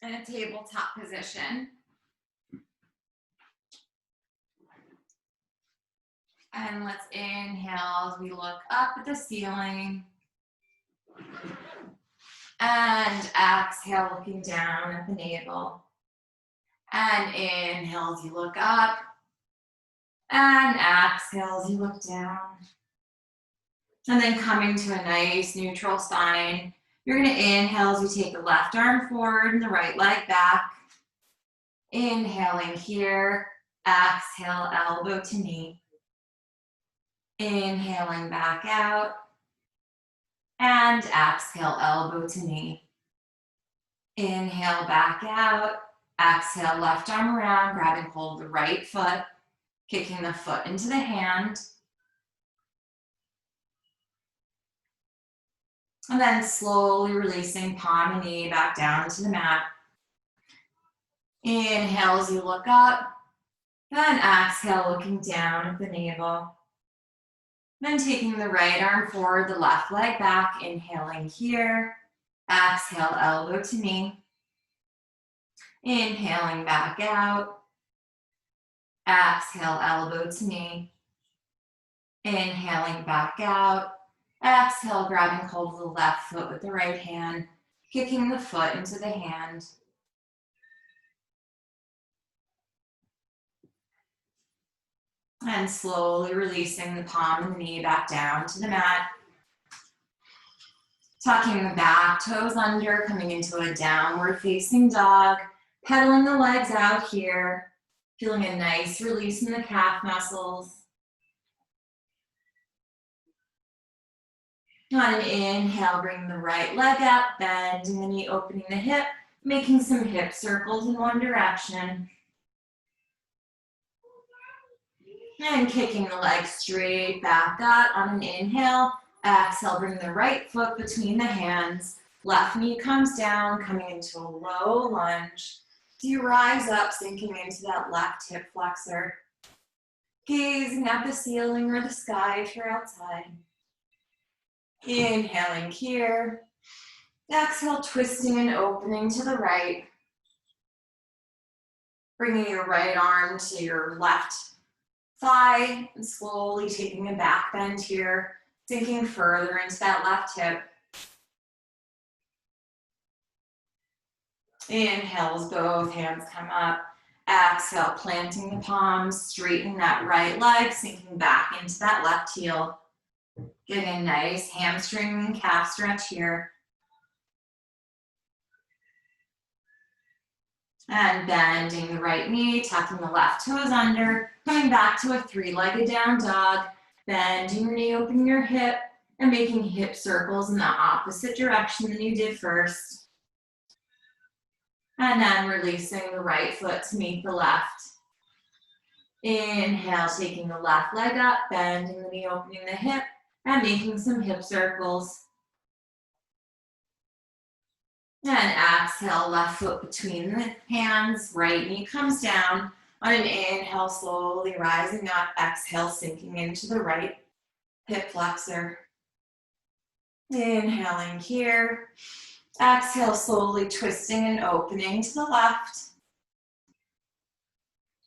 in a tabletop position. And let's inhale as we look up at the ceiling. And exhale, looking down at the navel. And inhale as you look up. And exhale as you look down. And then coming to a nice neutral spine. You're going to inhale as you take the left arm forward and the right leg back. Inhaling here. Exhale, elbow to knee. Inhaling back out. And exhale, elbow to knee. Inhale back out. Exhale, left arm around, grabbing hold of the right foot, kicking the foot into the hand. And then slowly releasing palm and knee back down to the mat. Inhale as you look up. Then exhale, looking down at the navel. Then taking the right arm forward, the left leg back, inhaling here. Exhale, elbow to knee. Inhaling back out. Exhale, elbow to knee. Inhaling back out. Exhale, grabbing hold of the left foot with the right hand, kicking the foot into the hand. And slowly releasing the palm and the knee back down to the mat. Tucking the back toes under, coming into a downward facing dog. Pedaling the legs out here. Feeling a nice release in the calf muscles. On an inhale, bring the right leg up, bending the knee, opening the hip, making some hip circles in one direction. And kicking the leg straight back up on an inhale. Exhale, bring the right foot between the hands. Left knee comes down, coming into a low lunge. So you rise up, sinking into that left hip flexor. Gazing at the ceiling or the sky if you're outside. Inhaling here. Exhale, twisting and opening to the right. Bringing your right arm to your left thigh and slowly taking a back bend here, sinking further into that left hip. Inhale as both hands come up. Exhale, planting the palms, straightening that right leg, sinking back into that left heel. Getting a nice hamstring and calf stretch here. And bending the right knee, tucking the left toes under, coming back to a three-legged down dog. Bending your knee, opening your hip, and making hip circles in the opposite direction than you did first. And then releasing the right foot to meet the left. Inhale, taking the left leg up, bending the knee, opening the hip, and making some hip circles. And exhale, left foot between the hands, right knee comes down. On an inhale, slowly rising up, exhale, sinking into the right hip flexor. Inhaling here. Exhale, slowly twisting and opening to the left.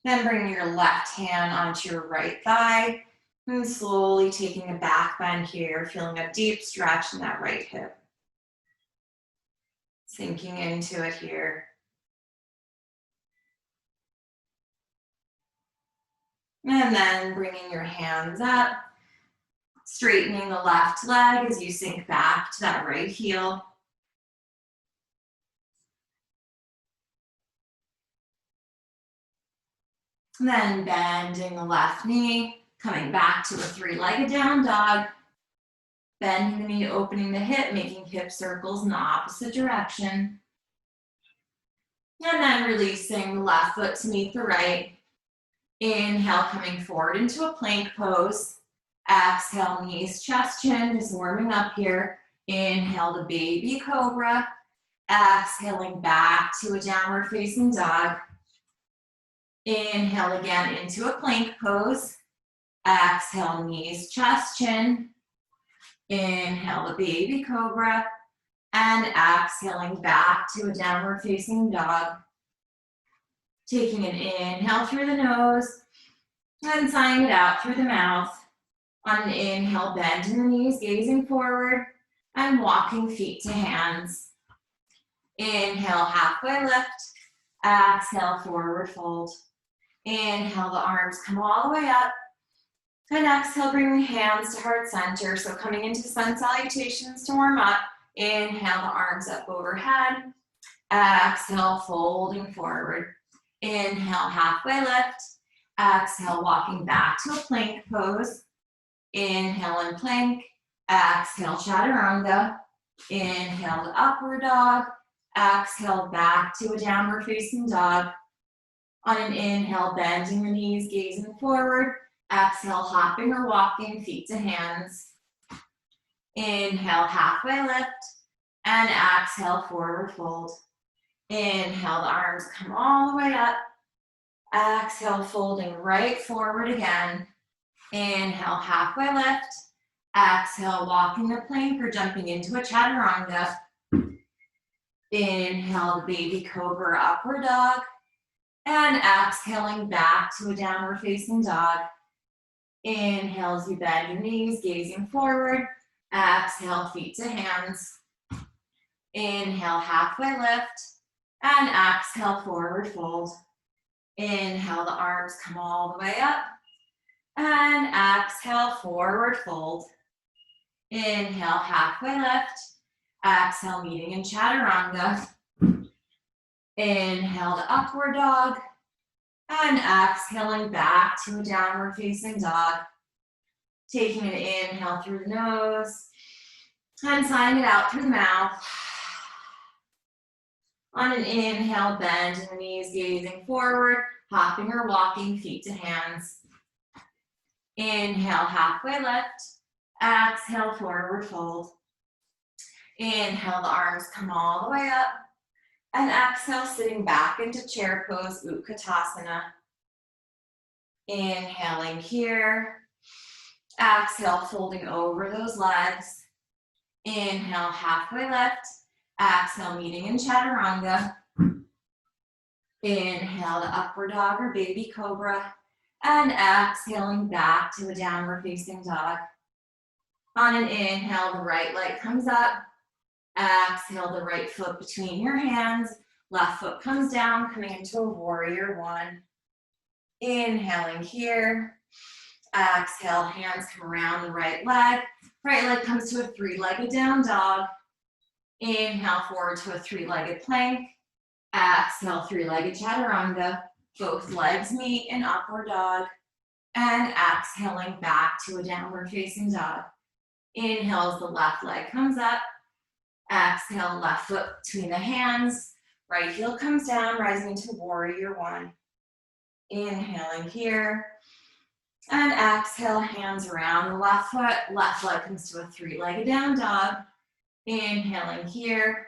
Then bring your left hand onto your right thigh and slowly taking a back bend here, feeling a deep stretch in that right hip. Sinking into it here. And then bringing your hands up, straightening the left leg as you sink back to that right heel. And then bending the left knee, coming back to a three-legged down dog. Bending the knee, opening the hip, making hip circles in the opposite direction. And then releasing the left foot to meet the right. Inhale, coming forward into a plank pose. Exhale, knees, chest, chin, just warming up here. Inhale, the baby cobra. Exhaling back to a downward facing dog. Inhale again into a plank pose. Exhale, knees, chest, chin. Inhale, the baby cobra. And exhaling back to a downward facing dog. Taking an inhale through the nose and sighing it out through the mouth. On an inhale, bend your knees, gazing forward and walking feet to hands. Inhale, halfway lift. Exhale, forward fold. Inhale, the arms come all the way up. And exhale, bring the hands to heart center. So coming into sun salutations to warm up. Inhale, the arms up overhead. Exhale, folding forward. Inhale, halfway lift. Exhale, walking back to a plank pose. Inhale and plank. Exhale, chaturanga. Inhale to upward dog. Exhale, back to a downward facing dog. On an inhale, bending the knees, gazing forward. Exhale, hopping or walking, feet to hands. Inhale, halfway lift. And exhale, forward fold. Inhale, the arms come all the way up. Exhale, folding right forward again. Inhale, halfway lift. Exhale, walking the plank or jumping into a chaturanga. Inhale, the baby cobra upward dog. And exhaling back to a downward facing dog. Inhale as you bend your knees, gazing forward. Exhale, feet to hands. Inhale, halfway lift. And exhale, forward fold. Inhale, the arms come all the way up. And exhale, forward fold. Inhale, halfway lift. Exhale, meeting in chaturanga. Inhale to upward dog. And exhaling back to a downward facing dog. Taking an inhale through the nose. And sighing it out through the mouth. On an inhale, bend the knees, gazing forward, hopping or walking, feet to hands. Inhale, halfway lift. Exhale, forward fold. Inhale, the arms come all the way up. And exhale, sitting back into chair pose, Utkatasana. Inhaling here. Exhale, folding over those legs. Inhale, halfway lift. Exhale, meeting in chaturanga. Inhale to upward dog or baby cobra. And exhaling back to a downward facing dog. On an inhale, the right leg comes up. Exhale, the right foot between your hands. Left foot comes down, coming into a warrior one. Inhaling here. Exhale, hands come around the right leg. Right leg comes to a three-legged down dog. Inhale forward to a three-legged plank. Exhale, three-legged chaturanga. Both legs meet in upward dog. And exhaling back to a downward facing dog. Inhale as the left leg comes up. Exhale, left foot between the hands. Right heel comes down, rising into warrior one. Inhaling here. And exhale, hands around the left foot. Left leg comes to a three-legged down dog. Inhaling here.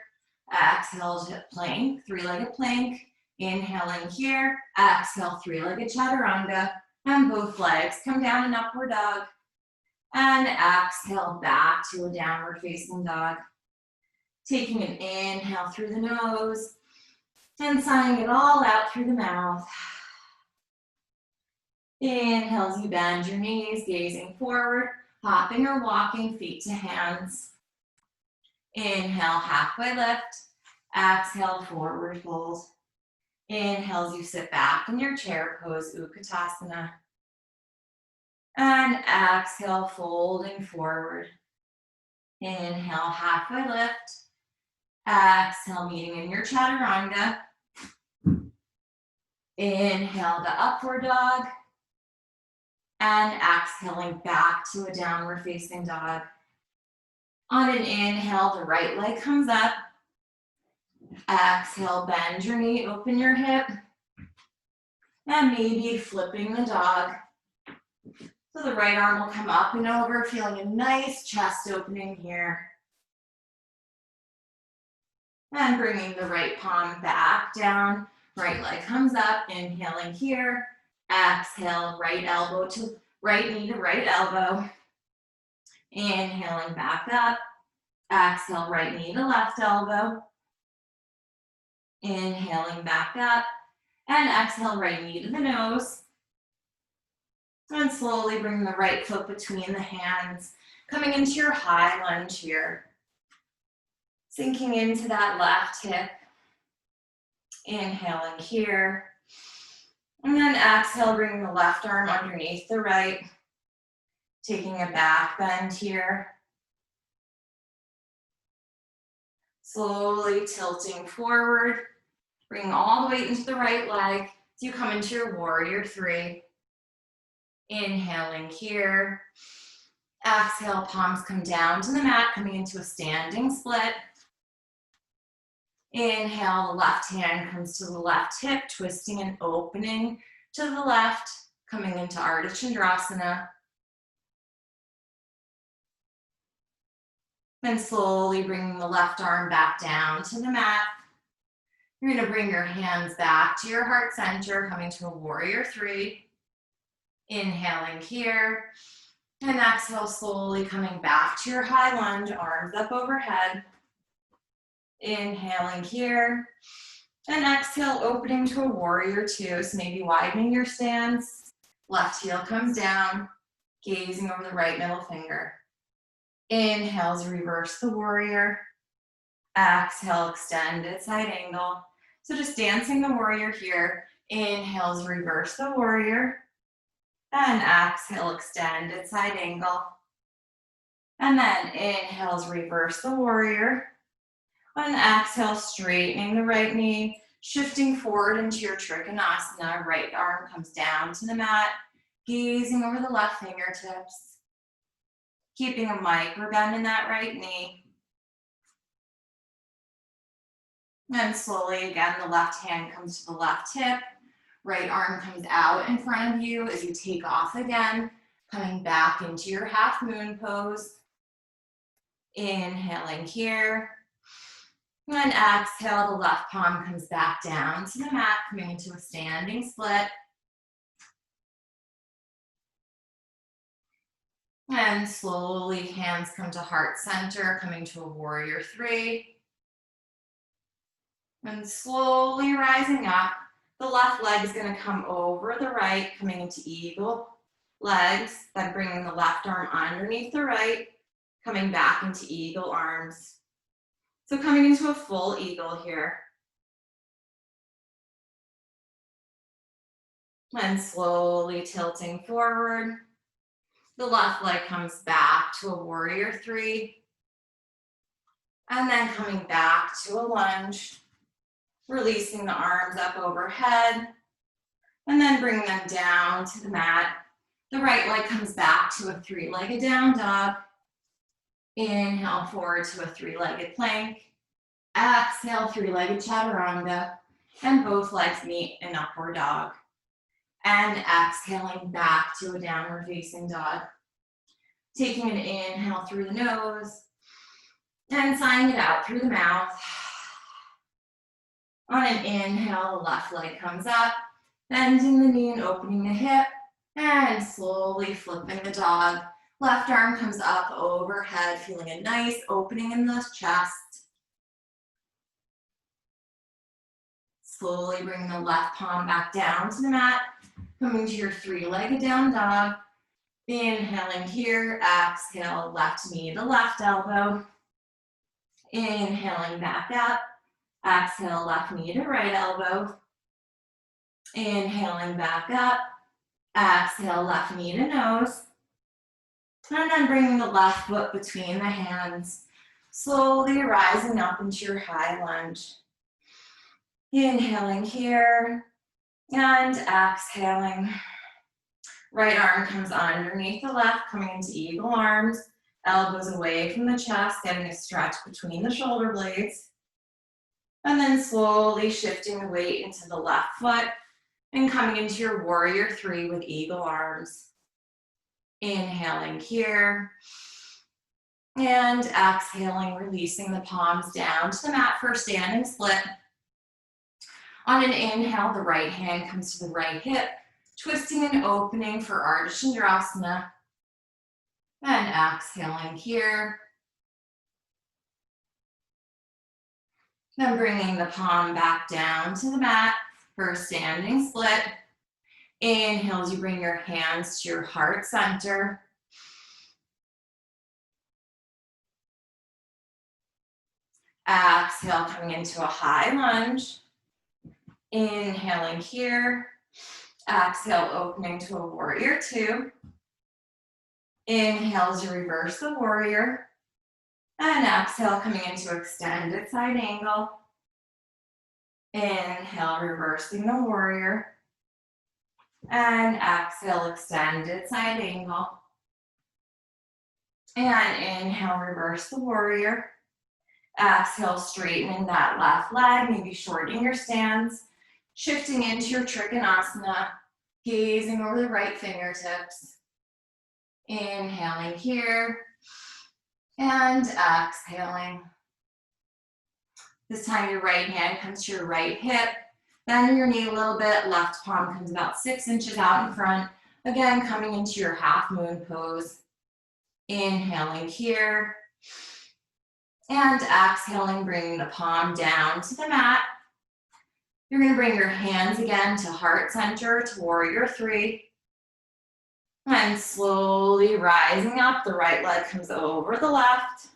Exhale to plank, three-legged plank. Inhaling here. Exhale, three-legged chaturanga. And both legs come down in upward dog. And exhale back to a downward facing dog. Taking an inhale through the nose and sighing it all out through the mouth. Inhale as you bend your knees, gazing forward, hopping or walking, feet to hands. Inhale, halfway lift. Exhale, forward fold. Inhale as you sit back in your chair pose, Utkatasana. And exhale, folding forward. Inhale, halfway lift. Exhale, meeting in your chaturanga. Inhale to upward dog. And exhaling back to a downward facing dog. On an inhale, the right leg comes up. Exhale, bend your knee, open your hip. And maybe flipping the dog. So the right arm will come up and over, feeling a nice chest opening here. And bringing the right palm back down. Right leg comes up, inhaling here. Exhale, right elbow to right knee to right elbow. Inhaling back up. Exhale, right knee to left elbow. Inhaling back up. And exhale, right knee to the nose. And slowly bring the right foot between the hands, coming into your high lunge here. Sinking into that left hip. Inhaling here. And then exhale, bringing the left arm underneath the right. Taking a back bend here. Slowly tilting forward. Bringing all the weight into the right leg as you come into your warrior three. Inhaling here. Exhale, palms come down to the mat, coming into a standing split. Inhale, the left hand comes to the left hip, twisting and opening to the left, coming into Ardha Chandrasana. Then slowly bringing the left arm back down to the mat. You're going to bring your hands back to your heart center, coming to a warrior three. Inhaling here. And exhale, slowly coming back to your high lunge, arms up overhead. Inhaling here. And exhale, opening to a warrior two. So maybe widening your stance. Left heel comes down, gazing over the right middle finger. Inhales, reverse the warrior. Exhale, extended side angle. So just dancing the warrior here. Inhales, reverse the warrior. And exhale, extended side angle. And then inhales, reverse the warrior. And exhale, straightening the right knee, shifting forward into your Trikonasana. Right arm comes down to the mat, gazing over the left fingertips. Keeping a micro bend in that right knee. And slowly again, the left hand comes to the left hip. Right arm comes out in front of you as you take off again, coming back into your half moon pose. Inhaling here. And exhale, the left palm comes back down to the mat, coming into a standing split. And slowly, hands come to heart center, coming to a warrior three. And slowly rising up. The left leg is going to come over the right, coming into eagle legs, then bringing the left arm underneath the right, coming back into eagle arms. So coming into a full eagle here. And slowly tilting forward. The left leg comes back to a warrior three. And then coming back to a lunge. Releasing the arms up overhead, and then bringing them down to the mat. The right leg comes back to a three-legged down dog. Inhale forward to a three-legged plank. Exhale, three-legged chaturanga, and both legs meet in upward dog. And exhaling back to a downward facing dog. Taking an inhale through the nose, and sighing it out through the mouth. On an inhale, the left leg comes up, bending the knee and opening the hip, and slowly flipping the dog. Left arm comes up overhead, feeling a nice opening in the chest. Slowly bring the left palm back down to the mat, coming to your three-legged down dog. Inhaling here, exhale, left knee to left elbow. Inhaling back up. Exhale, left knee to right elbow. Inhaling back up. Exhale, left knee to nose. And then bringing the left foot between the hands. Slowly rising up into your high lunge. Inhaling here. And exhaling. Right arm comes underneath the left, coming into eagle arms. Elbows away from the chest, getting a stretch between the shoulder blades. And then slowly shifting the weight into the left foot and coming into your warrior three with eagle arms. Inhaling here. And exhaling, releasing the palms down to the mat for a standing split. On an inhale, the right hand comes to the right hip, twisting and opening for Ardha Chandrasana. And exhaling here. Then bringing the palm back down to the mat for a standing split. Inhale as you bring your hands to your heart center. Exhale, coming into a high lunge. Inhaling here. Exhale, opening to a warrior two. Inhale as you reverse the warrior. And exhale, coming into extended side angle. Inhale, reversing the warrior. And exhale, extended side angle. And inhale, reverse the warrior. Exhale, straightening that left leg, maybe shortening your stance. Shifting into your Trikonasana, gazing over the right fingertips. Inhaling here. And exhaling. This time your right hand comes to your right hip. Bend your knee a little bit. Left palm comes about 6 inches out in front. Again, coming into your half moon pose. Inhaling here. And exhaling, bringing the palm down to the mat. You're going to bring your hands again to heart center, to warrior three. And slowly rising up, the right leg comes over the left.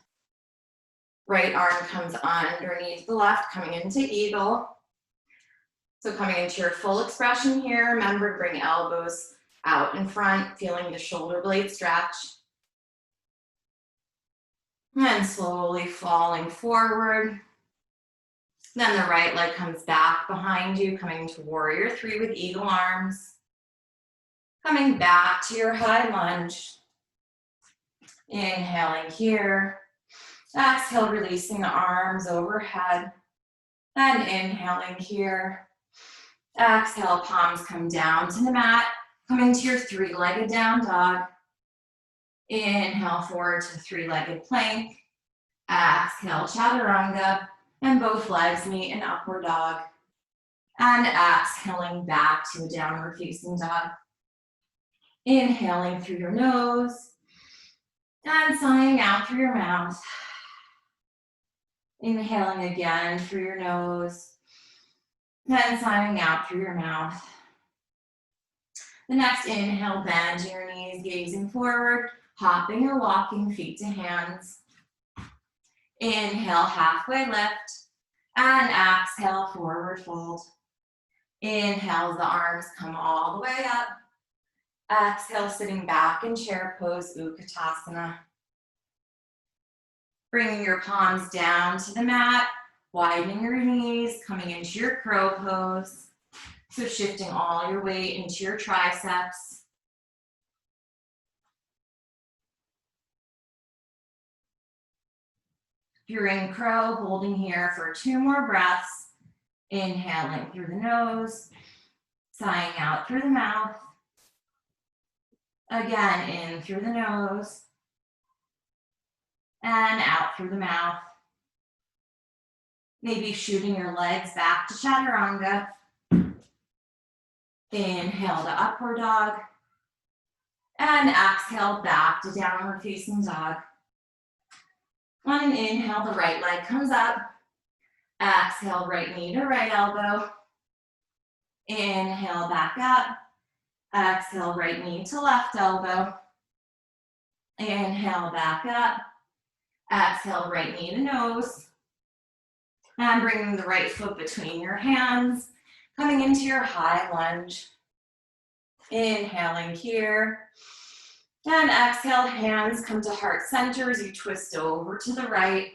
Right arm comes underneath the left, coming into eagle. So coming into your full expression here, remember to bring elbows out in front, feeling the shoulder blade stretch. And slowly falling forward. Then the right leg comes back behind you, coming to warrior three with eagle arms. Coming back to your high lunge. Inhaling here. Exhale, releasing the arms overhead. And inhaling here. Exhale, palms come down to the mat. Coming to your three-legged down dog. Inhale forward to three-legged plank. Exhale, chaturanga. And both legs meet in upward dog. And exhaling back to a downward facing dog. Inhaling through your nose. And sighing out through your mouth. Inhaling again through your nose. Then sighing out through your mouth. The next inhale, bend your knees, gazing forward, hopping or walking feet to hands. Inhale, halfway lift, and exhale, forward fold. Inhale, the arms come all the way up. Exhale, sitting back in chair pose, Utkatasana. Bringing your palms down to the mat, widening your knees, coming into your crow pose. So shifting all your weight into your triceps. If you're in crow, holding here for 2 more breaths. Inhaling through the nose, sighing out through the mouth. Again, in through the nose, and out through the mouth. Maybe shooting your legs back to chaturanga. Inhale to upward dog. And exhale back to downward facing dog. On an inhale, the right leg comes up. Exhale, right knee to right elbow. Inhale, back up. Exhale, right knee to left elbow. Inhale, back up. Exhale, right knee to nose. And bringing the right foot between your hands. Coming into your high lunge. Inhaling here. And exhale, hands come to heart center as you twist over to the right.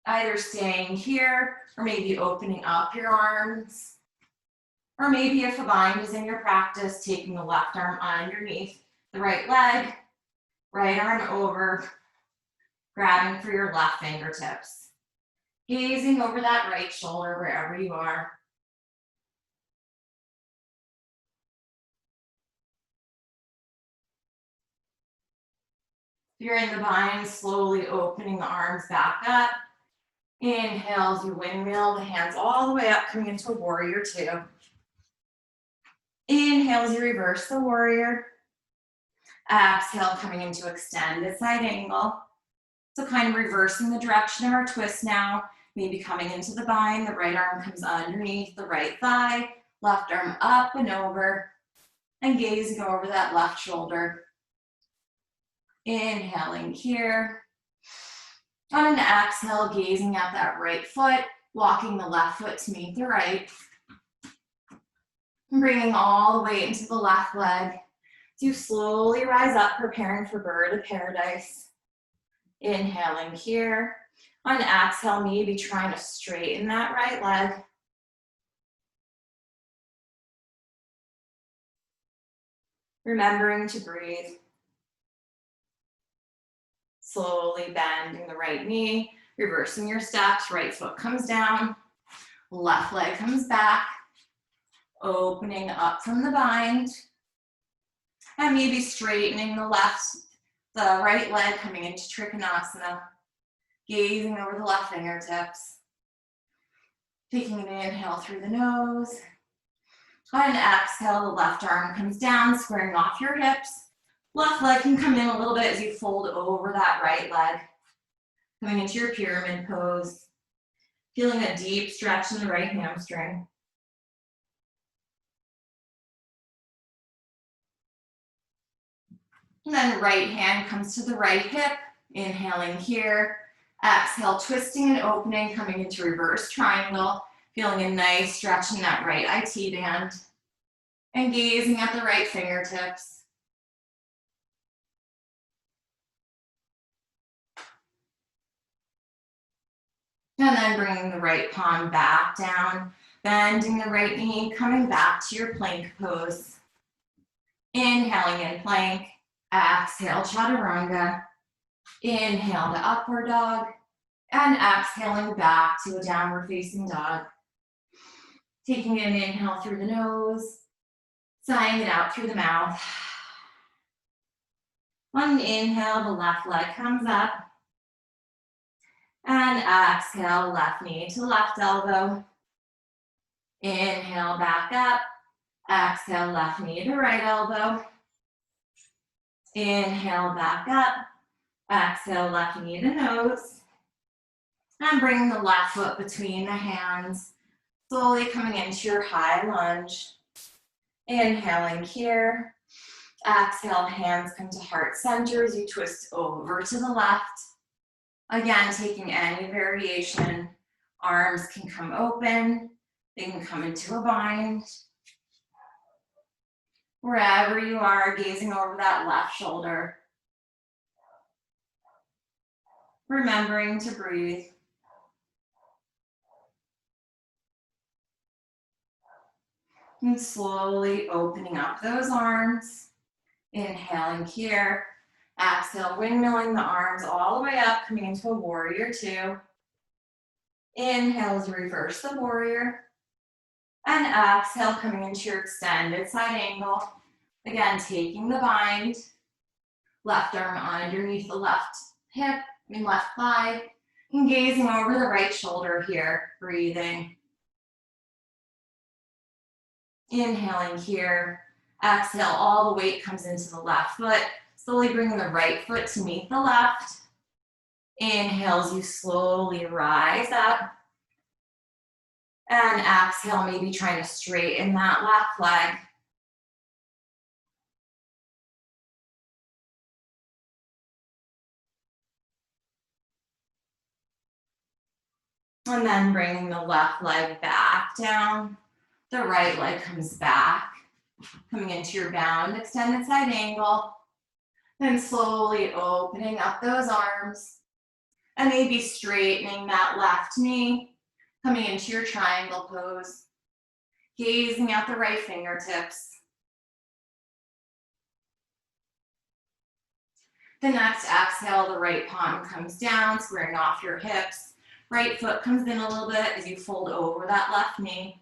Either staying here or maybe opening up your arms. Or maybe if a bind is in your practice, taking the left arm underneath the right leg, right arm over, grabbing for your left fingertips. Gazing over that right shoulder wherever you are. If you're in the bind, slowly opening the arms back up. Inhale as you windmill the hands all the way up, coming into a warrior two. Inhale as you reverse the warrior. Exhale, coming into extended side angle. So kind of reversing the direction of our twist now. Maybe coming into the bind, the right arm comes underneath the right thigh, left arm up and over, and gazing over that left shoulder. Inhaling here. On an exhale, gazing at that right foot, walking the left foot to meet the right. And bringing all the weight into the left leg. So you slowly rise up, preparing for bird of paradise. Inhaling here. On exhale, maybe trying to straighten that right leg. Remembering to breathe. Slowly bending the right knee, reversing your steps, right foot comes down, left leg comes back, opening up from the bind, and maybe straightening the right leg coming into Trikonasana, gazing over the left fingertips, taking an inhale through the nose. On an exhale, the left arm comes down, squaring off your hips. Left leg can come in a little bit as you fold over that right leg. Coming into your pyramid pose. Feeling a deep stretch in the right hamstring. And then right hand comes to the right hip. Inhaling here. Exhale, twisting and opening, coming into reverse triangle. Feeling a nice stretch in that right IT band. And gazing at the right fingertips. And then bringing the right palm back down, bending the right knee, coming back to your plank pose. Inhaling in plank, exhale chaturanga. Inhale to upward dog, and exhaling back to a downward facing dog. Taking an inhale through the nose, sighing it out through the mouth. On an inhale, the left leg comes up. And exhale, left knee to left elbow. Inhale, back up. Exhale, left knee to right elbow. Inhale, back up. Exhale, left knee to nose. And bring the left foot between the hands. Slowly coming into your high lunge. Inhaling here. Exhale, hands come to heart center as you twist over to the left. Again, taking any variation, arms can come open, they can come into a bind. Wherever you are, gazing over that left shoulder. Remembering to breathe. And slowly opening up those arms. Inhaling here. Exhale, windmilling the arms all the way up, coming into a warrior two. Inhale as you reverse the warrior. And exhale, coming into your extended side angle. Again, taking the bind. Left arm underneath the left hip, left thigh. And gazing over the right shoulder here, breathing. Inhaling here. Exhale, all the weight comes into the left foot. Slowly bringing the right foot to meet the left. Inhale as you slowly rise up. And exhale, maybe trying to straighten that left leg. And then bringing the left leg back down. The right leg comes back. Coming into your bound extended side angle. Then slowly opening up those arms. And maybe straightening that left knee. Coming into your triangle pose. Gazing at the right fingertips. The next exhale, the right palm comes down, squaring off your hips. Right foot comes in a little bit as you fold over that left knee.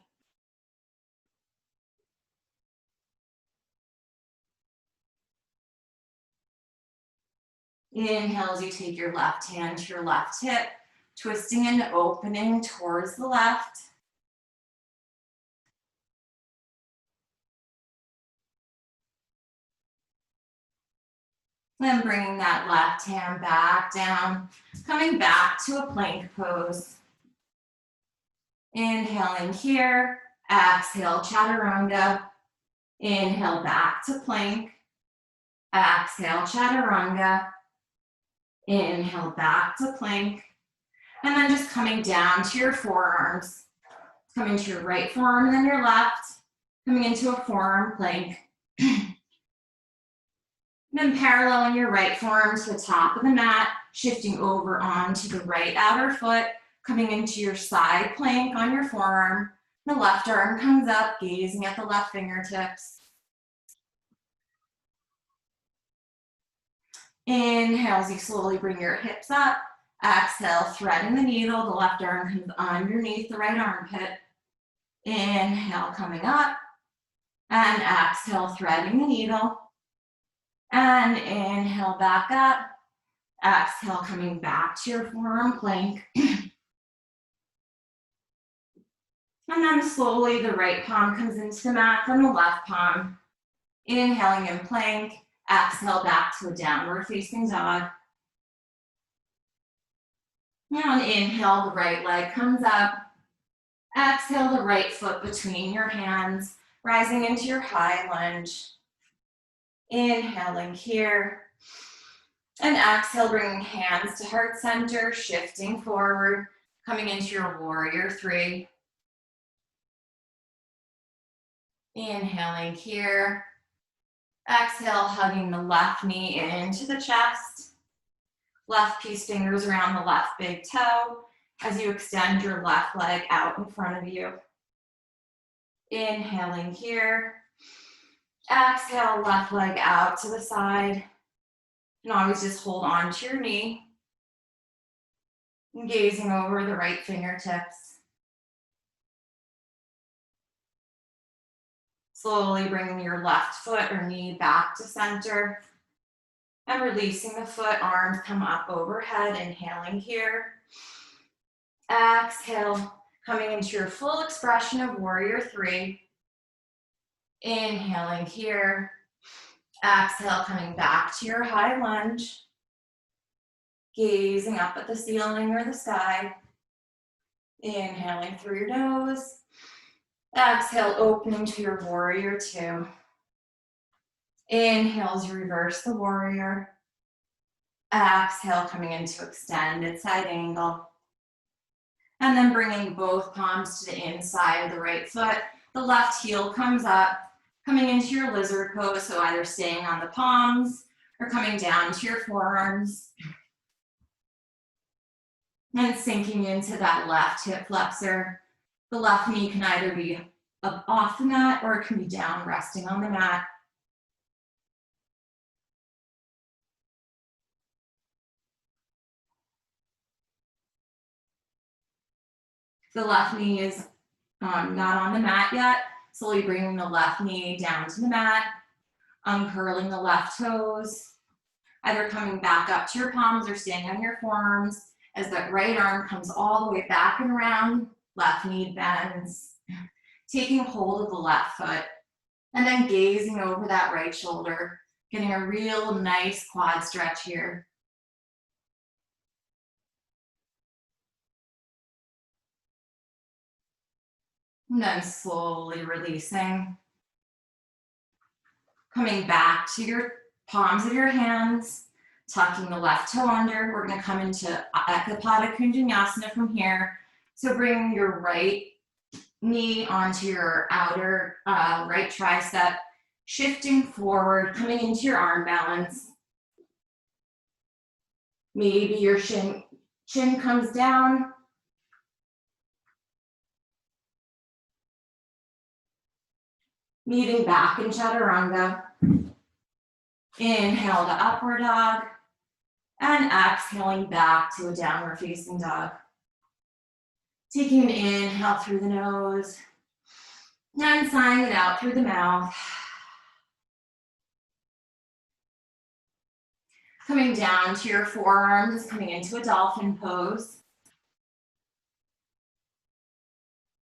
Inhale as you take your left hand to your left hip, twisting and opening towards the left. Then bringing that left hand back down, coming back to a plank pose. Inhaling here, exhale, chaturanga. Inhale back to plank. Exhale, chaturanga. Inhale back to plank. And then just coming down to your forearms. Coming to your right forearm and then your left. Coming into a forearm plank. Then paralleling your right forearm to the top of the mat, shifting over onto the right outer foot, coming into your side plank on your forearm. The left arm comes up, gazing at the left fingertips. Inhale as you slowly bring your hips up. Exhale, threading the needle. The left arm comes underneath the right armpit. Inhale, coming up. And exhale, threading the needle. And inhale, back up. Exhale, coming back to your forearm plank. And then slowly the right palm comes into the mat from the left palm. Inhaling in plank. Exhale back to a downward facing dog. And inhale, the right leg comes up. Exhale, the right foot between your hands, rising into your high lunge. Inhaling here. And exhale, bringing hands to heart center, shifting forward, coming into your warrior three. Inhaling here. Exhale, hugging the left knee into the chest. Left peace fingers around the left big toe as you extend your left leg out in front of you. Inhaling here. Exhale, left leg out to the side. And always just hold on to your knee. And gazing over the right fingertips. Slowly bringing your left foot or knee back to center. And releasing the foot, arms come up overhead, inhaling here. Exhale, coming into your full expression of warrior three. Inhaling here. Exhale, coming back to your high lunge. Gazing up at the ceiling or the sky. Inhaling through your nose. Exhale, opening to your warrior two. Inhale as you reverse the warrior. Exhale, coming into extended side angle. And then bringing both palms to the inside of the right foot. The left heel comes up, coming into your lizard pose, so either staying on the palms or coming down to your forearms. And sinking into that left hip flexor. The left knee can either be up off the mat or it can be down, resting on the mat. The left knee is not on the mat yet. Slowly bringing the left knee down to the mat, uncurling the left toes, either coming back up to your palms or staying on your forearms as that right arm comes all the way back and around, left knee bends, taking hold of the left foot, and then gazing over that right shoulder, getting a real nice quad stretch here. And then slowly releasing. Coming back to your palms of your hands, tucking the left toe under. We're gonna come into Ekapada Kunjanyasana from here. So bring your right knee onto your outer right tricep, shifting forward, coming into your arm balance. Maybe your chin comes down. Meeting back in chaturanga. Inhale to upward dog. And exhaling back to a downward facing dog. Taking an inhale through the nose. And sighing it out through the mouth. Coming down to your forearms, coming into a dolphin pose.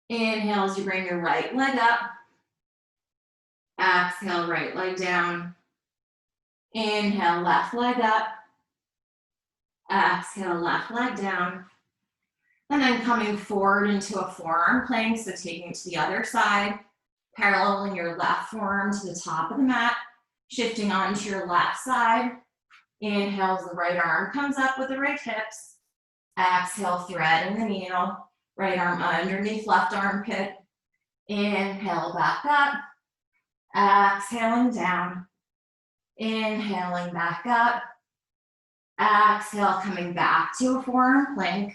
Inhale as you bring your right leg up. Exhale, right leg down. Inhale, left leg up. Exhale, left leg down. And then coming forward into a forearm plank, so taking it to the other side, paralleling your left forearm to the top of the mat, shifting onto your left side. Inhale as the right arm comes up with the right hips. Exhale, threading the needle. Right arm underneath left armpit. Inhale, back up. Exhaling down. Inhaling back up. Exhale, coming back to a forearm plank.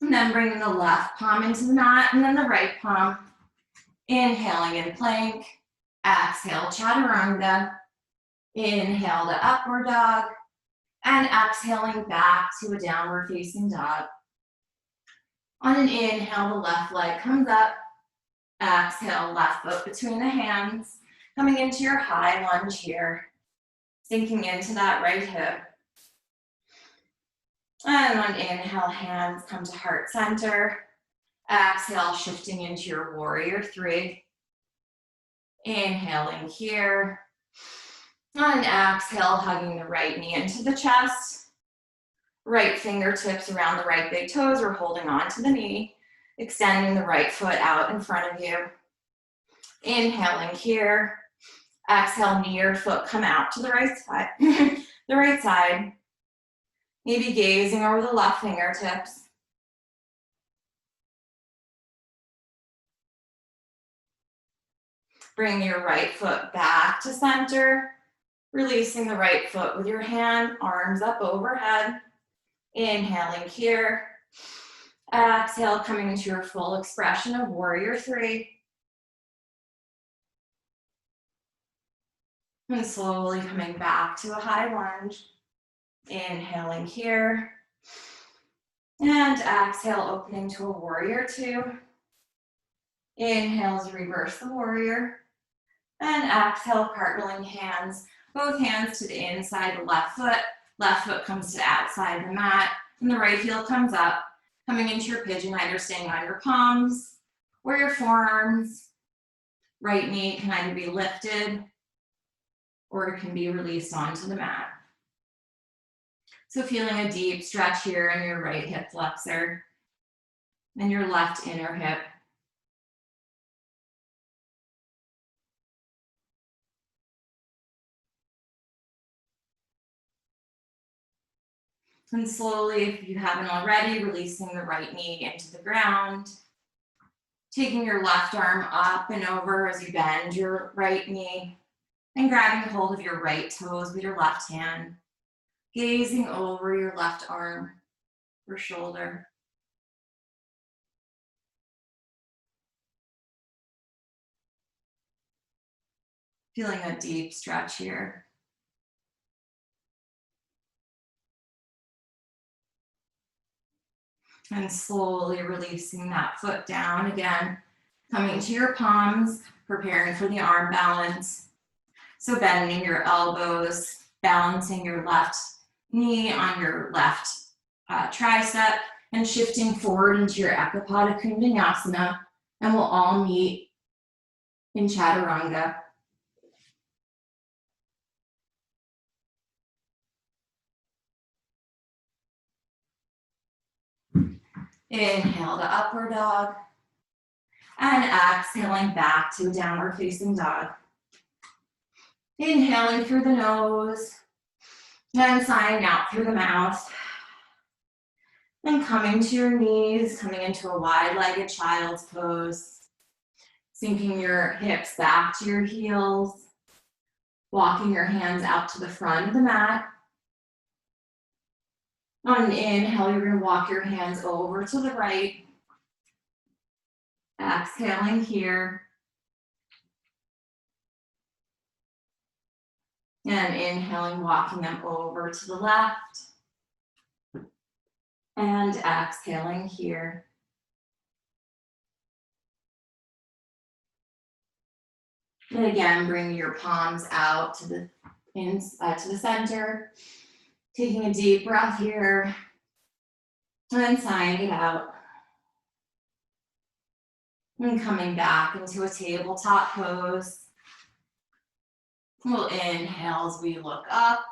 And then bringing the left palm into the mat and then the right palm. Inhaling in plank. Exhale, chaturanga. Inhale to upward dog. And exhaling back to a downward facing dog. On an inhale, the left leg comes up. Exhale, left foot between the hands. Coming into your high lunge here. Sinking into that right hip. And on inhale, hands come to heart center. Exhale, shifting into your warrior three. Inhaling here. On exhale, hugging the right knee into the chest. Right fingertips around the right big toes or holding on to the knee. Extending the right foot out in front of you. Inhaling here. Exhale, knee or foot come out to the right side. The right side. Maybe gazing over the left fingertips. Bring your right foot back to center. Releasing the right foot with your hand, arms up overhead. Inhaling here. Exhale, coming into your full expression of warrior three. And slowly coming back to a high lunge. Inhaling here. And exhale, opening to a warrior two. Inhale as reverse the warrior. And exhale, cartwheeling hands, both hands to the inside of the left foot. Left foot comes to the outside of the mat. And the right heel comes up. Coming into your pigeon, either staying on your palms or your forearms. Right knee can either be lifted or it can be released onto the mat. So feeling a deep stretch here in your right hip flexor and your left inner hip. And slowly, if you haven't already, releasing the right knee into the ground. Taking your left arm up and over as you bend your right knee. And grabbing hold of your right toes with your left hand. Gazing over your left arm or shoulder. Feeling a deep stretch here. And slowly releasing that foot down again. Coming to your palms, preparing for the arm balance. So bending your elbows, balancing your left knee on your left tricep, and shifting forward into your Ekapada Kundasana, and we'll all meet in Chaturanga. Inhale to upward dog. And exhaling back to a downward facing dog. Inhaling through the nose. And sighing out through the mouth. And coming to your knees, coming into a wide-legged child's pose. Sinking your hips back to your heels. Walking your hands out to the front of the mat. On an inhale, you're going to walk your hands over to the right. Exhaling here. And inhaling, walking them over to the left. And exhaling here. And again, bring your palms out to the center. Taking a deep breath here. And then sighing it out. And coming back into a tabletop pose. We'll inhale as we look up,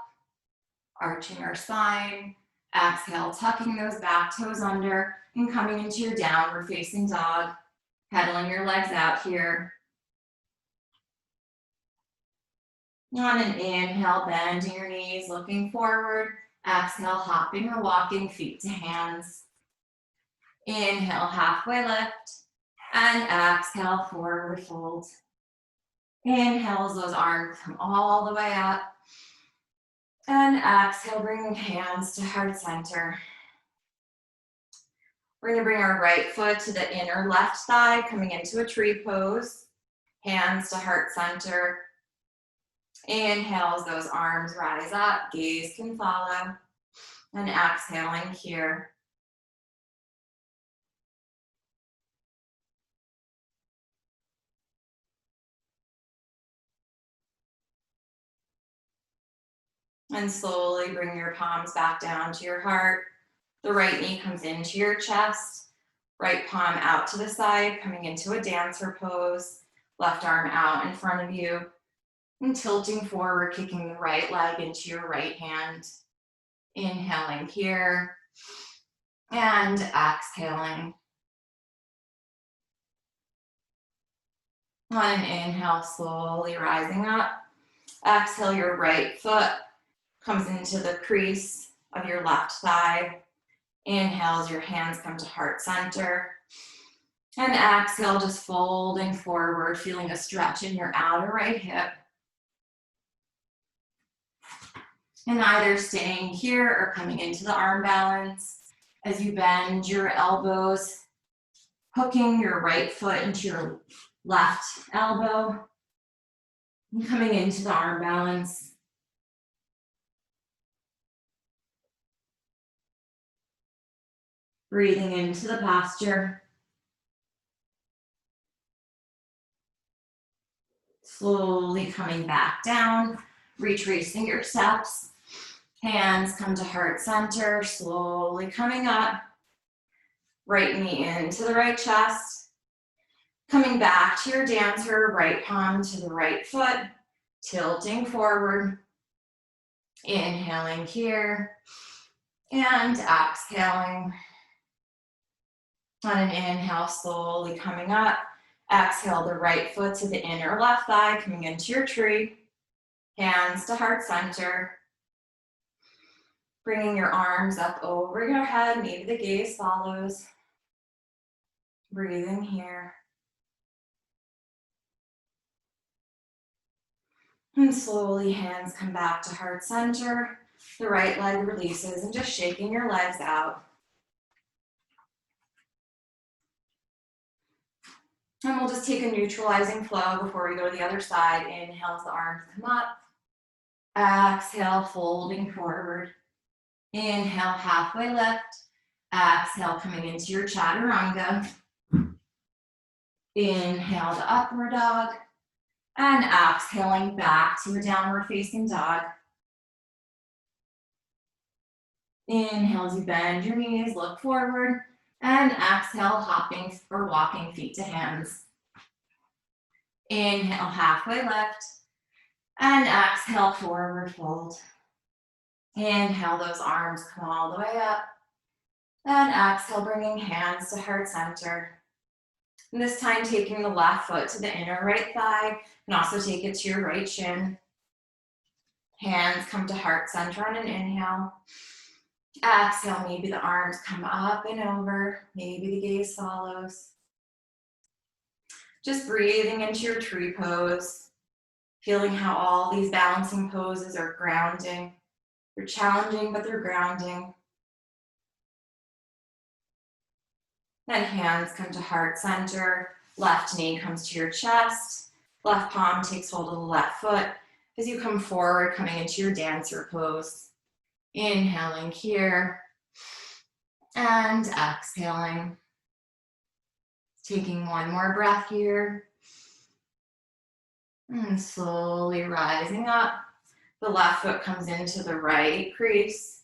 arching our spine, Exhale, tucking those back toes under and coming into your downward facing dog. Pedaling your legs out here. On an inhale, bending your knees, looking forward. Exhale, hopping or walking, feet to hands. Inhale, halfway lift. And exhale, forward fold. Inhale as those arms come all the way up. And exhale, bringing hands to heart center. We're going to bring our right foot to the inner left thigh, coming into a tree pose. Hands to heart center. Inhale as those arms rise up, gaze can follow. And exhaling here. And slowly bring your palms back down to your heart. The right knee comes into your chest. Right palm out to the side, coming into a dancer pose. Left arm out in front of you. And tilting forward, kicking the right leg into your right hand. Inhaling here. And exhaling. On an inhale, slowly rising up. Exhale, your right foot comes into the crease of your left thigh. Inhale as your hands come to heart center. And exhale, just folding forward, feeling a stretch in your outer right hip. And either staying here or coming into the arm balance as you bend your elbows, hooking your right foot into your left elbow, and coming into the arm balance. Breathing into the posture. Slowly coming back down, retracing your steps. Hands come to heart center, slowly coming up. Right knee into the right chest. Coming back to your dancer, right palm to the right foot, tilting forward. Inhaling here and exhaling. On an inhale, slowly coming up. Exhale the right foot to the inner left thigh, coming into your tree. Hands to heart center. Bringing your arms up over your head, maybe the gaze follows. Breathing here. And slowly hands come back to heart center. The right leg releases and just shaking your legs out. And we'll just take a neutralizing flow before we go to the other side. Inhale as the arms come up. Exhale, folding forward. Inhale, halfway lift. Exhale, coming into your chaturanga. Inhale to upward dog. And exhaling back to a downward facing dog. Inhale as you bend your knees, look forward. And exhale, hopping or walking feet to hands. Inhale, halfway lift. And exhale, forward fold. Inhale, those arms come all the way up. And exhale, bringing hands to heart center. And this time, taking the left foot to the inner right thigh, and also take it to your right shin. Hands come to heart center on an inhale. Exhale, maybe the arms come up and over. Maybe the gaze follows. Just breathing into your tree pose. Feeling how all these balancing poses are grounding. They're challenging, but they're grounding. Then hands come to heart center. Left knee comes to your chest. Left palm takes hold of the left foot as you come forward, coming into your dancer pose. Inhaling here and exhaling. Taking one more breath here. And slowly rising up. The left foot comes into the right crease.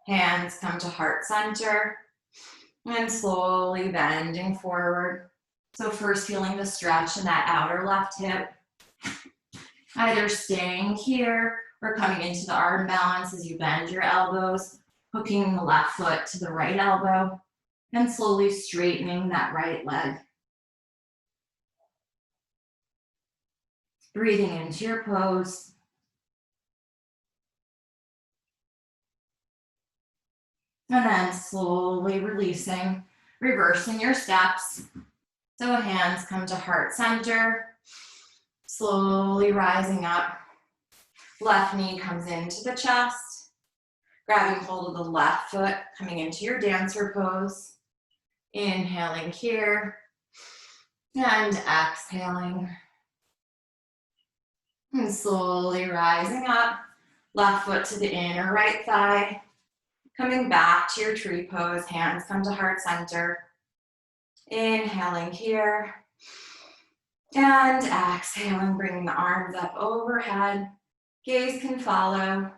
Hands come to heart center. And slowly bending forward. So first feeling the stretch in that outer left hip. Either staying here or coming into the arm balance as you bend your elbows, hooking the left foot to the right elbow and slowly straightening that right leg. Breathing into your pose. And then slowly releasing, reversing your steps. So hands come to heart center, slowly rising up. Left knee comes into the chest, grabbing hold of the left foot, coming into your dancer pose. Inhaling here and exhaling. And slowly rising up, left foot to the inner right thigh. Coming back to your tree pose, hands come to heart center. Inhaling here. And exhaling, bringing the arms up overhead. Gaze can follow.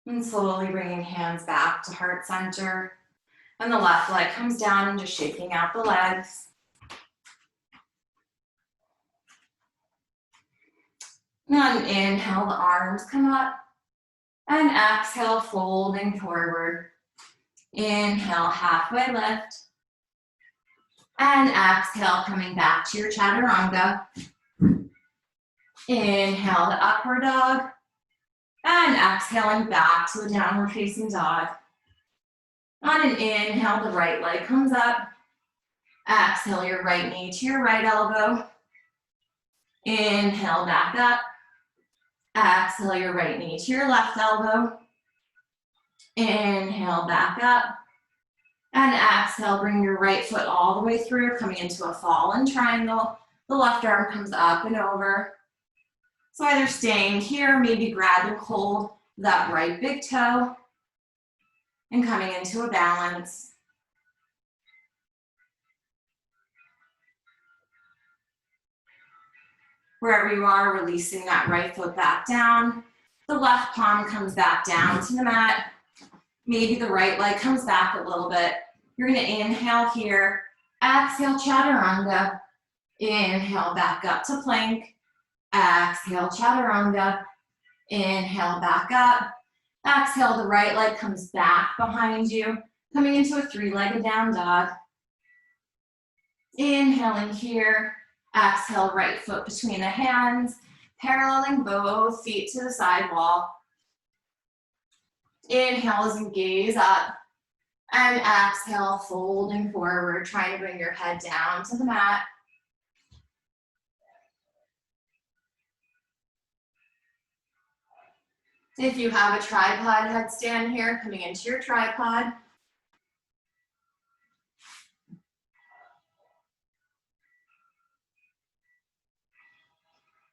And slowly bringing hands back to heart center. And the left leg comes down and just shaking out the legs. And inhale, the arms come up. And exhale, folding forward. Inhale, halfway lift. And exhale, coming back to your chaturanga. Inhale to upward dog. And exhaling back to a downward facing dog. On an inhale, the right leg comes up. Exhale your right knee to your right elbow. Inhale, back up. Exhale your right knee to your left elbow. Inhale, back up. And exhale, bring your right foot all the way through, coming into a fallen triangle. The left arm comes up and over. So either staying here, maybe grabbing hold of that right big toe and coming into a balance. Wherever you are, releasing that right foot back down. The left palm comes back down to the mat. Maybe the right leg comes back a little bit. You're gonna inhale here, exhale chaturanga. Inhale back up to plank. Exhale chaturanga. Inhale back up. Exhale, the right leg comes back behind you, coming into a three-legged down dog. Inhaling here. Exhale, right foot between the hands, paralleling both feet to the side wall. Inhale as you gaze up. And exhale, folding forward, trying to bring your head down to the mat. If you have a tripod headstand here, coming into your tripod.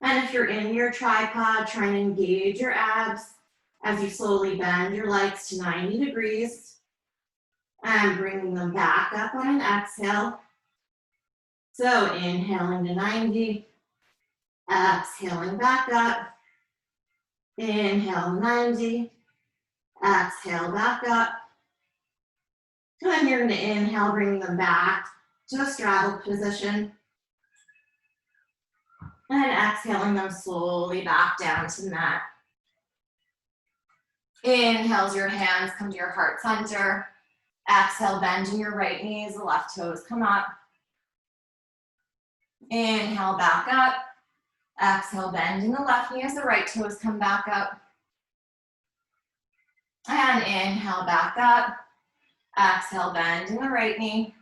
And if you're in your tripod, trying to engage your abs as you slowly bend your legs to 90 degrees and bringing them back up on an exhale. So inhaling to 90, exhaling back up. Inhale 90, exhale back up. And you're going to inhale, bringing them back to a straddle position. And exhaling them slowly back down to the mat. Inhale as your hands come to your heart center. Exhale, bending your right knees, the left toes come up. Inhale, back up. Exhale, bending the left knee as the right toes come back up. And inhale, back up. Exhale, bending the right knee.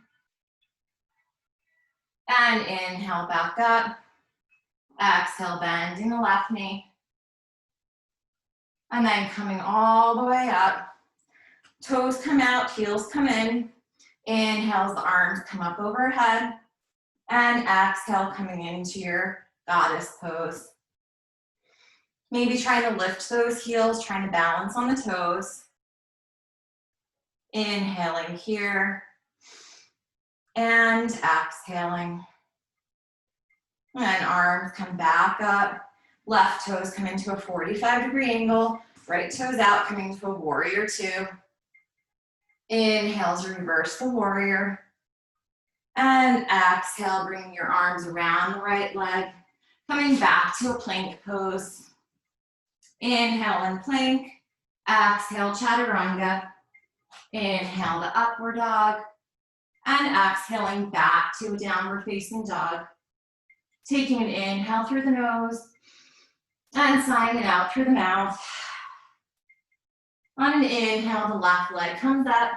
And inhale, back up. Exhale, bending the left knee. And then coming all the way up. Toes come out, heels come in. Inhale as the arms come up overhead. And exhale, coming into your goddess pose. Maybe trying to lift those heels, trying to balance on the toes. Inhaling here. And exhaling. And arms come back up. Left toes come into a 45-degree angle. Right toes out, coming to a warrior two. Inhale as you reverse the warrior. And exhale, bringing your arms around the right leg. Coming back to a plank pose. Inhale and plank. Exhale, chaturanga. Inhale to upward dog. And exhaling back to a downward facing dog. Taking an inhale through the nose and sighing it out through the mouth. On an inhale, the left leg comes up.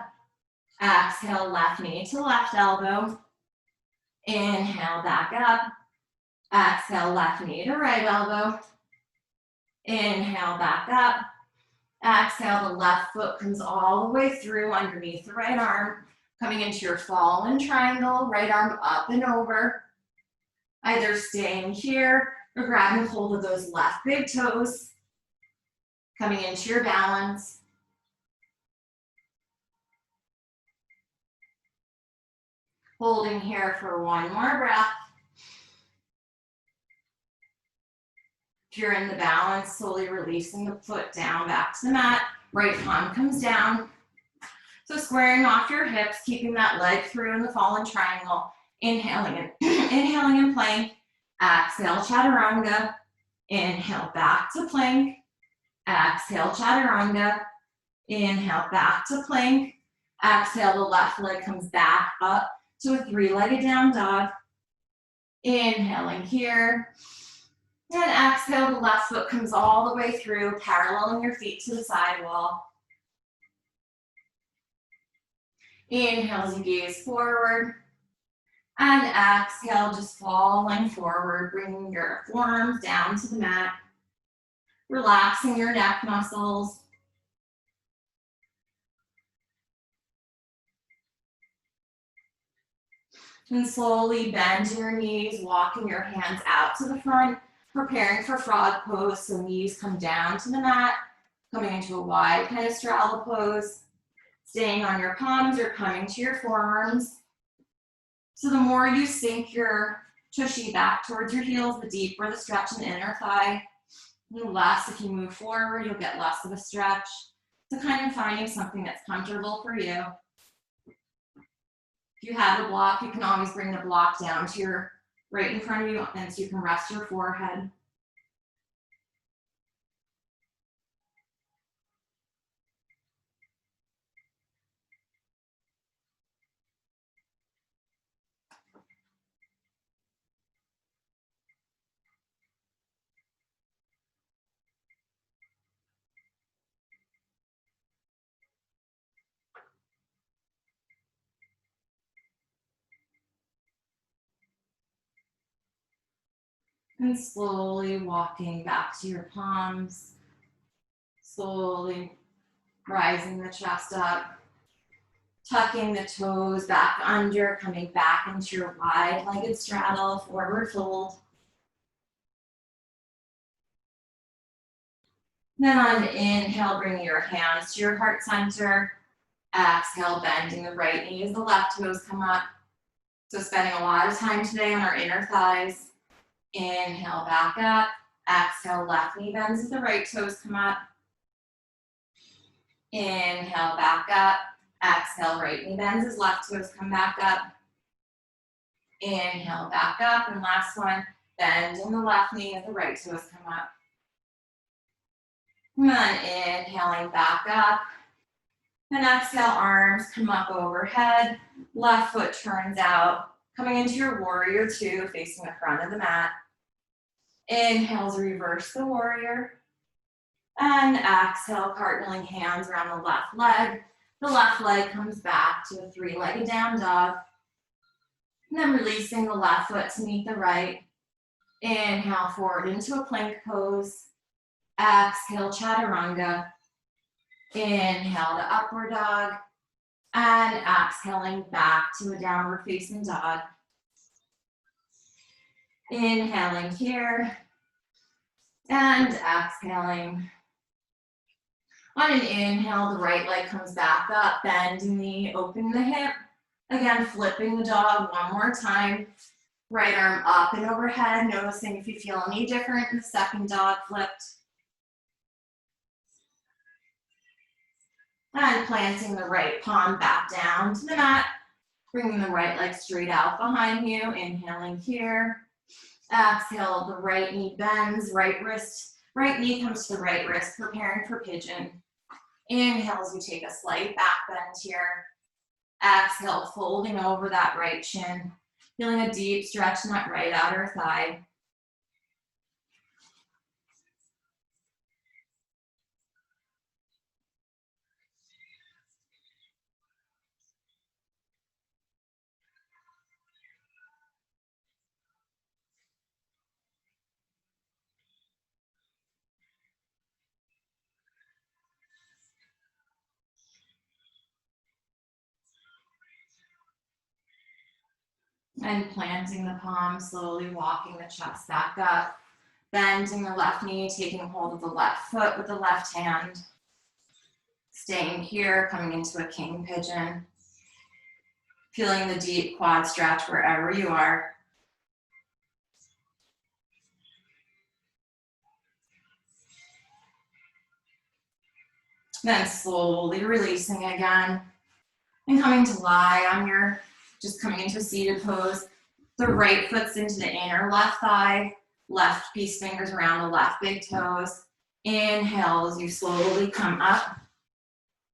Exhale, left knee to left elbow. Inhale, back up. Exhale, left knee to right elbow. Inhale, back up. Exhale, the left foot comes all the way through underneath the right arm, coming into your fallen triangle, right arm up and over. Either staying here or grabbing hold of those left big toes, coming into your balance. Holding here for one more breath. If you're in the balance, slowly releasing the foot down back to the mat. Right palm comes down. So squaring off your hips, keeping that leg through in the fallen triangle. Inhaling and plank. Exhale, chaturanga. Inhale, back to plank. Exhale, chaturanga. Inhale, back to plank. Exhale, the left leg comes back up to a three-legged down dog. Inhaling here. And exhale, the left foot comes all the way through, paralleling your feet to the sidewall. Inhale as you gaze forward. And exhale, just falling forward, bringing your forearms down to the mat. Relaxing your neck muscles. And slowly bend your knees, walking your hands out to the front, preparing for frog pose. So knees come down to the mat, coming into a wide kind of straddle pose. Staying on your palms or coming to your forearms. So the more you sink your tushy back towards your heels, the deeper the stretch in the inner thigh. And the less, if you move forward, you'll get less of a stretch. So kind of finding something that's comfortable for you. If you have a block, you can always bring the block down to your right in front of you, and so you can rest your forehead. And slowly walking back to your palms, slowly rising the chest up, tucking the toes back under, coming back into your wide-legged straddle, forward fold. Then on the inhale, bring your hands to your heart center. Exhale, bending the right knee as the left toes come up. So spending a lot of time today on our inner thighs. Inhale, back up. Exhale, left knee bends as the right toes come up. Inhale, back up. Exhale, right knee bends as left toes come back up. Inhale, back up. And last one, bending the left knee as the right toes come up. And then inhaling back up. And exhale, arms come up overhead. Left foot turns out. Coming into your warrior two, facing the front of the mat. Inhale to reverse the warrior. And exhale, cartwheeling hands around the left leg. The left leg comes back to a three-legged down dog. And then releasing the left foot to meet the right. Inhale forward into a plank pose. Exhale, chaturanga. Inhale to upward dog. And exhaling back to a downward facing dog. Inhaling here. And exhaling. On an inhale, the right leg comes back up, bending the knee, opening the hip. Again, flipping the dog one more time. Right arm up and overhead, noticing if you feel any different in the second dog flipped. And planting the right palm back down to the mat. Bringing the right leg straight out behind you. Inhaling here. Exhale, the right knee bends, right knee comes to the right wrist, preparing for pigeon. Inhale as you take a slight back bend here. Exhale, folding over that right shin. Feeling a deep stretch in that right outer thigh. And planting the palm, slowly walking the chest back up. Bending the left knee, taking hold of the left foot with the left hand. Staying here, coming into a king pigeon. Feeling the deep quad stretch wherever you are. Then slowly releasing again. And coming to lie on your, just coming into a seated pose. The right foot's into the inner left thigh. Left peace fingers around the left big toes. Inhale as you slowly come up.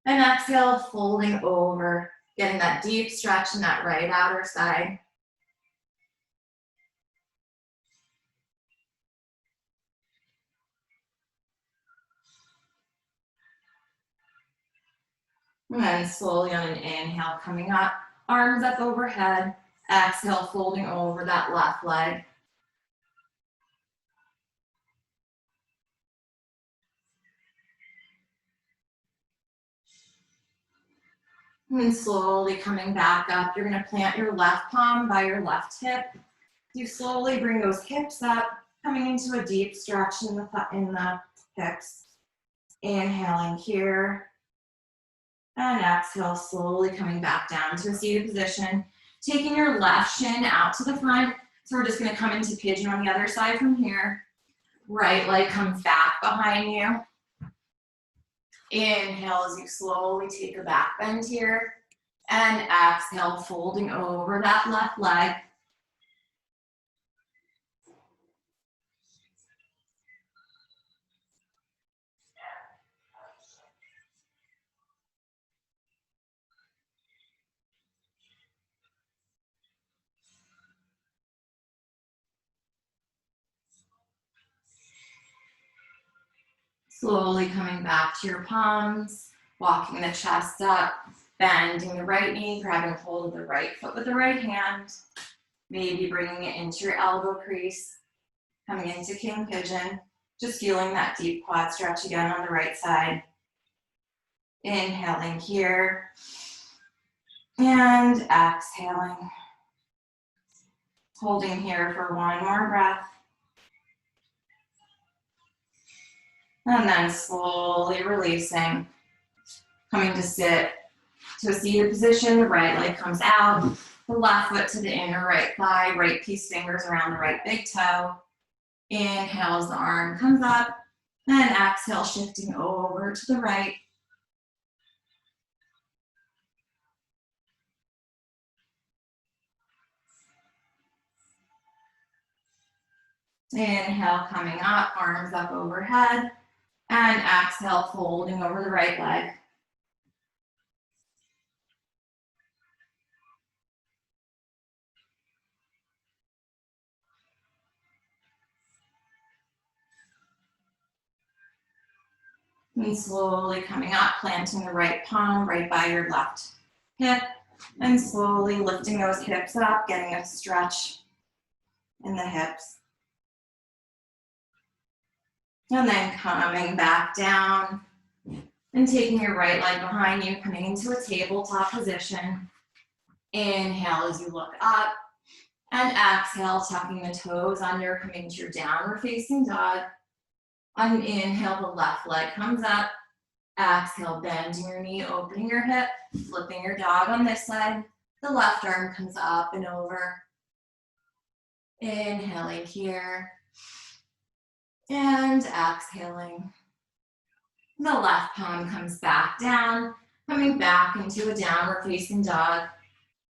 And exhale, folding over. Getting that deep stretch in that right outer side. And then slowly on an inhale, coming up, arms up overhead. Exhale, folding over that left leg. And then slowly coming back up, you're gonna plant your left palm by your left hip. You slowly bring those hips up, coming into a deep stretch in the hips. Inhaling here. And exhale, slowly coming back down to a seated position. Taking your left shin out to the front. So we're just gonna come into pigeon on the other side from here. Right leg comes back behind you. Inhale as you slowly take a back bend here. And exhale, folding over that left leg. Slowly coming back to your palms, walking the chest up, bending the right knee, grabbing hold of the right foot with the right hand, maybe bringing it into your elbow crease, coming into king pigeon, just feeling that deep quad stretch again on the right side. Inhaling here, and exhaling. Holding here for one more breath. And then slowly releasing, coming to sit to a seated position. The right leg comes out, the left foot to the inner right thigh, right peace fingers around the right big toe. Inhale as the arm comes up, and exhale, shifting over to the right. Inhale, coming up, arms up overhead, and exhale, folding over the right leg. And slowly coming up, planting the right palm right by your left hip, and slowly lifting those hips up, getting a stretch in the hips. And then coming back down and taking your right leg behind you, coming into a tabletop position. Inhale as you look up, and exhale, tucking the toes under, coming to your downward facing dog. On an inhale, the left leg comes up. Exhale, bending your knee, opening your hip, flipping your dog on this side. The left arm comes up and over. Inhaling here. And exhaling. The left palm comes back down, coming back into a downward facing dog.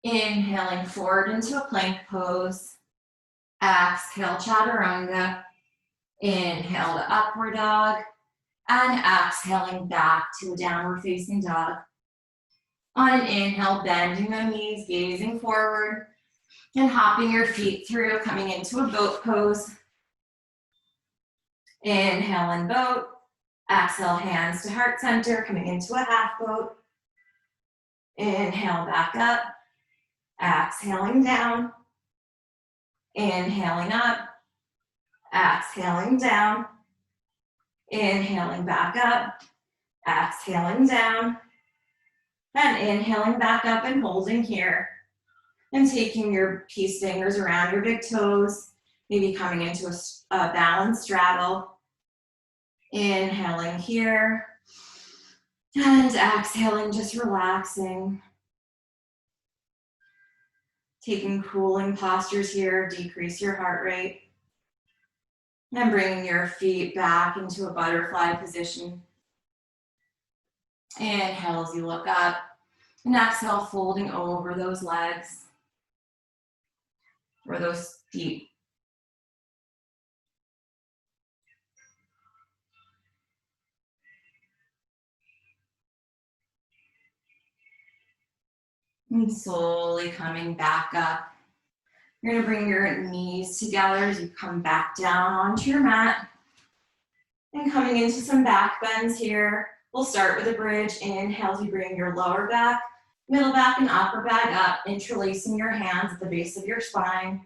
Inhaling forward into a plank pose. Exhale, chaturanga. Inhale to upward dog. And exhaling back to a downward facing dog. On an inhale, bending the knees, gazing forward, and hopping your feet through, coming into a boat pose. Inhale in boat. Exhale, hands to heart center, coming into a half boat. Inhale, back up. Exhaling down. Inhaling up. Exhaling down. Inhaling back up. Exhaling down. And inhaling back up and holding here. And taking your peace fingers around your big toes. Maybe coming into a balanced straddle. Inhaling here. And exhaling, just relaxing. Taking cooling postures here, decrease your heart rate. And bringing your feet back into a butterfly position. Inhale as you look up. And exhale, folding over those legs or those feet. And slowly coming back up. You're gonna bring your knees together as you come back down onto your mat. And coming into some back bends here. We'll start with a bridge. Inhale as you bring your lower back, middle back, and upper back up, interlacing your hands at the base of your spine.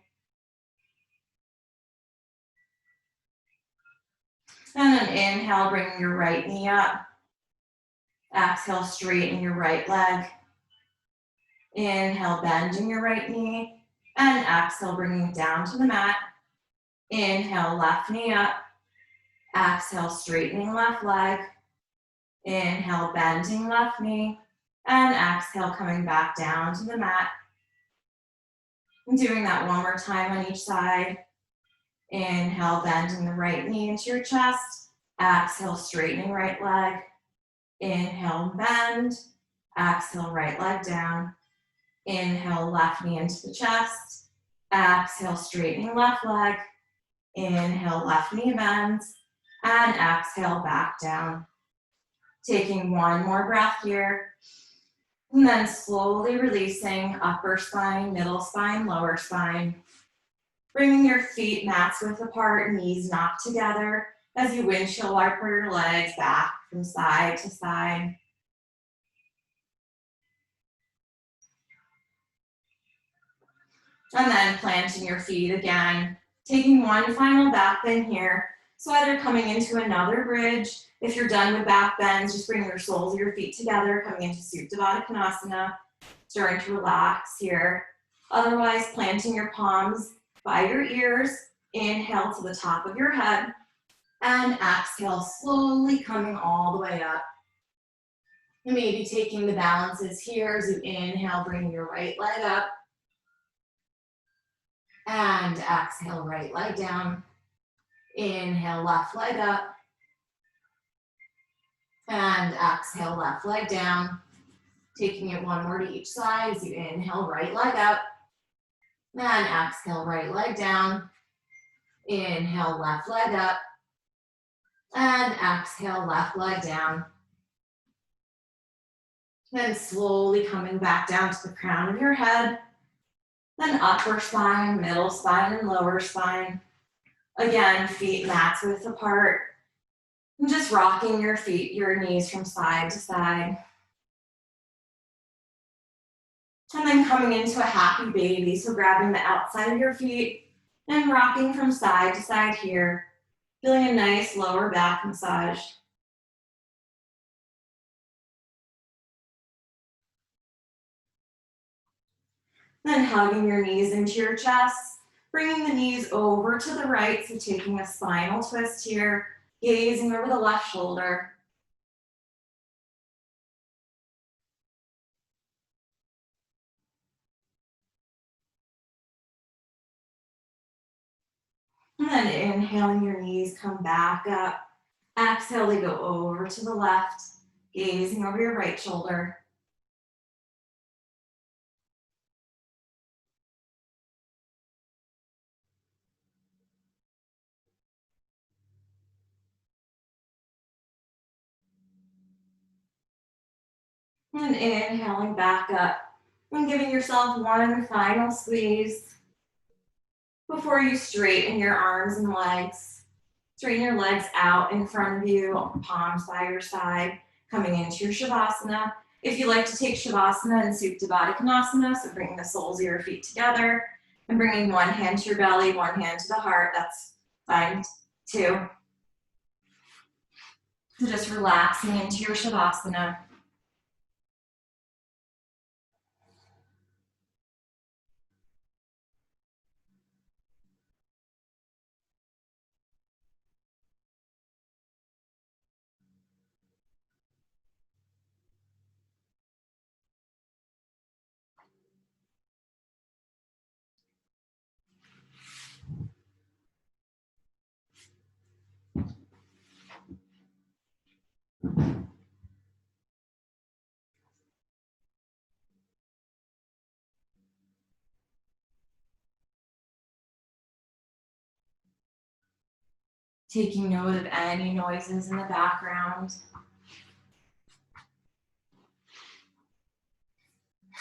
And then inhale, bringing your right knee up. Exhale, straighten your right leg. Inhale, bending your right knee. And exhale, bringing it down to the mat. Inhale, left knee up. Exhale, straightening left leg. Inhale, bending left knee. And exhale, coming back down to the mat. And doing that one more time on each side. Inhale, bending the right knee into your chest. Exhale, straightening right leg. Inhale, bend. Exhale, right leg down. Inhale, left knee into the chest. Exhale, straightening left leg. Inhale, left knee bends. And exhale, back down. Taking one more breath here. And then slowly releasing upper spine, middle spine, lower spine. Bringing your feet mats width apart, knees knocked together as you windshield wiper your legs back from side to side. And then planting your feet again, taking one final back bend here. So either coming into another bridge, if you're done with back bends, just bring your soles of your feet together, coming into Supta Baddha Konasana, starting to relax here. Otherwise, planting your palms by your ears, inhale to the top of your head, and exhale, slowly coming all the way up. And maybe taking the balances here as you inhale, bring your right leg up, and exhale, right leg down. Inhale, left leg up. And exhale, left leg down. Taking it one more to each side as you inhale, right leg up. And exhale, right leg down. Inhale, left leg up. And exhale, left leg down. Then slowly coming back down to the crown of your head. Then upper spine, middle spine, and lower spine. Again, feet mats width apart. And just rocking your feet, your knees from side to side. And then coming into a happy baby. So grabbing the outside of your feet and rocking from side to side here. Feeling a nice lower back massage. Then hugging your knees into your chest. Bringing the knees over to the right. So taking a spinal twist here. Gazing over the left shoulder. And then inhaling, your knees come back up. Exhale, they go over to the left, gazing over your right shoulder. And inhaling back up and giving yourself one final squeeze before you straighten your arms and legs. Straighten your legs out in front of you, palms by your side, coming into your Shavasana. If you like to take Shavasana and Supta Baddha Konasana, so bringing the soles of your feet together and bringing one hand to your belly, one hand to the heart, that's fine too. So just relaxing into your Shavasana. Taking note of any noises in the background.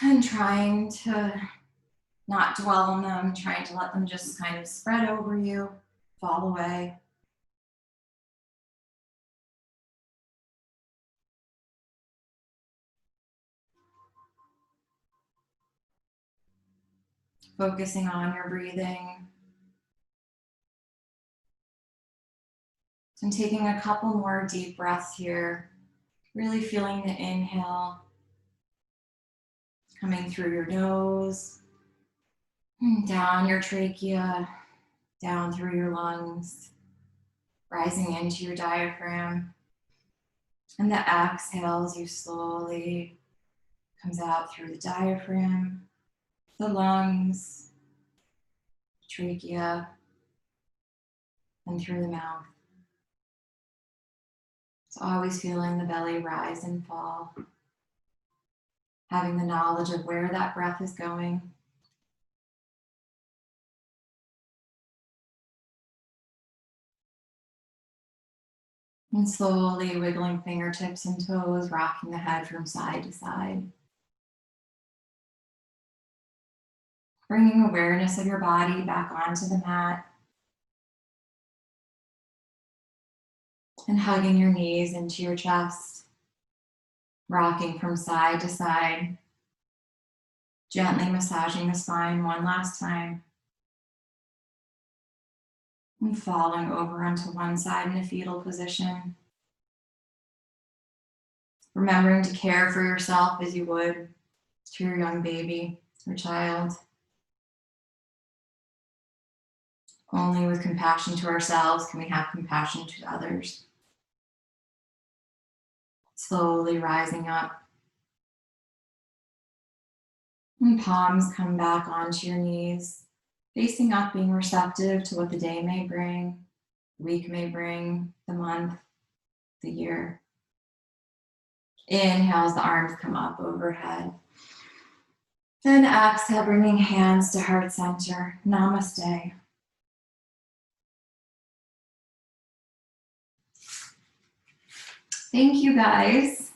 And trying to not dwell on them, trying to let them just kind of spread over you, fall away. Focusing on your breathing. And taking a couple more deep breaths here, really feeling the inhale coming through your nose, down your trachea, down through your lungs, rising into your diaphragm. And the exhale as you slowly comes out through the diaphragm, the lungs, trachea, and through the mouth. So always feeling the belly rise and fall, having the knowledge of where that breath is going. And slowly wiggling fingertips and toes, rocking the head from side to side. Bringing awareness of your body back onto the mat. And hugging your knees into your chest. Rocking from side to side. Gently massaging the spine one last time. And falling over onto one side in a fetal position. Remembering to care for yourself as you would to your young baby or child. Only with compassion to ourselves can we have compassion to others. Slowly rising up. And palms come back onto your knees. Facing up, being receptive to what the day may bring, the week may bring, the month, the year. Inhale as the arms come up overhead. Then exhale, bringing hands to heart center. Namaste. Thank you guys.